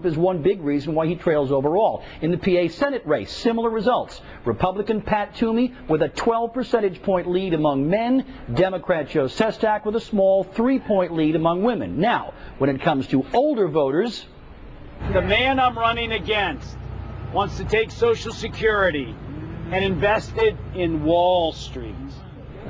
is one big reason why he trails overall. In the PA Senate race, similar results. Republican Pat Toomey with a 12 percentage point lead among men. Democrat Joe Sestak with a small 3-point lead among women. Now, when it comes to older voters, the man I'm running against wants to take Social Security and invest it in Wall Street.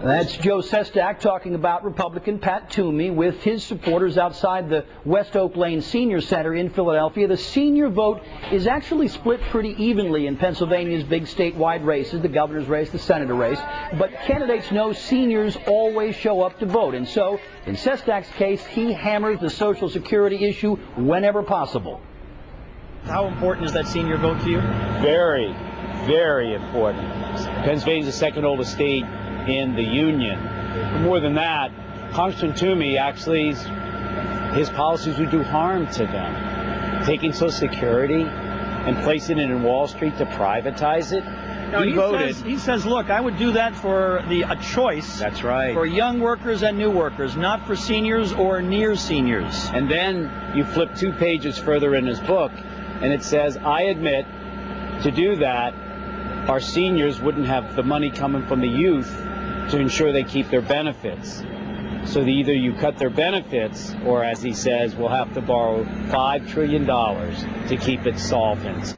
That's Joe Sestak talking about Republican Pat Toomey with his supporters outside the West Oak Lane Senior Center in Philadelphia. The senior vote is actually split pretty evenly in Pennsylvania's big statewide races, the governor's race, the senator race. But candidates know seniors always show up to vote. And so, in Sestak's case, he hammers the Social Security issue whenever possible. How important is that senior vote to you? Very, very important. Pennsylvania's the second oldest state in the Union. But more than that, Congressman Toomey actually, his policies would do harm to them. Taking Social Security and placing it in Wall Street to privatize it. No, he says, look, I would do that for a choice. That's right. For young workers and new workers, not for seniors or near seniors. And then you flip 2 pages further in his book, and it says, I admit to do that, our seniors wouldn't have the money coming from the youth to ensure they keep their benefits. So either you cut their benefits, or as he says, we'll have to borrow $5 trillion to keep it solvent.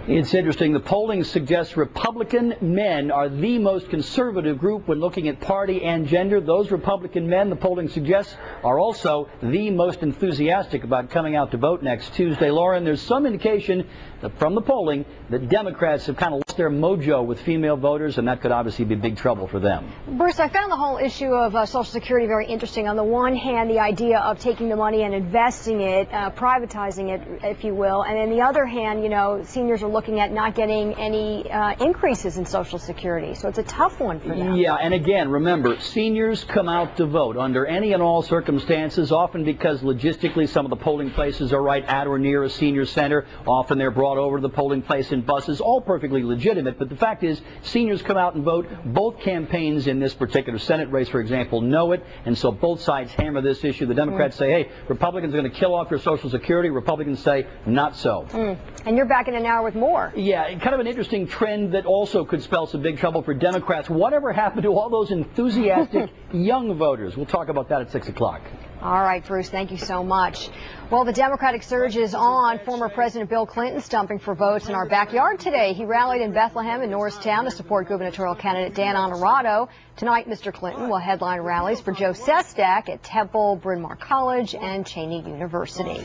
It's interesting. The polling suggests Republican men are the most conservative group when looking at party and gender. Those Republican men, the polling suggests, are also the most enthusiastic about coming out to vote next Tuesday. Lauren, there's some indication that from the polling that Democrats have kind of lost their mojo with female voters, and that could obviously be big trouble for them. Bruce, I found the whole issue of Social Security very interesting. On the one hand, the idea of taking the money and investing it, privatizing it, if you will, and on the other hand, you know, seniors are looking at not getting any increases in Social Security. So it's a tough one for them. Yeah, and again, remember, seniors come out to vote under any and all circumstances, often because logistically some of the polling places are right at or near a senior center. Often they're brought over to the polling place in buses, all perfectly legitimate. But the fact is, seniors come out and vote. Both campaigns in this particular Senate race, for example, know it, and so both sides hammer this issue. The Democrats say, hey, Republicans are going to kill off your Social Security. Republicans say, not so. And you're back in an hour with more. Yeah, kind of an interesting trend that also could spell some big trouble for Democrats. Whatever happened to all those enthusiastic young voters? We'll talk about that at 6 o'clock. All right, Bruce, thank you so much. Well, the Democratic surge is on. Former President Bill Clinton stumping for votes in our backyard today. He rallied in Bethlehem and Norristown to support gubernatorial candidate Dan Honorado. Tonight, Mr. Clinton will headline rallies for Joe Sestak at Temple, Bryn Mawr College, and Cheyney University.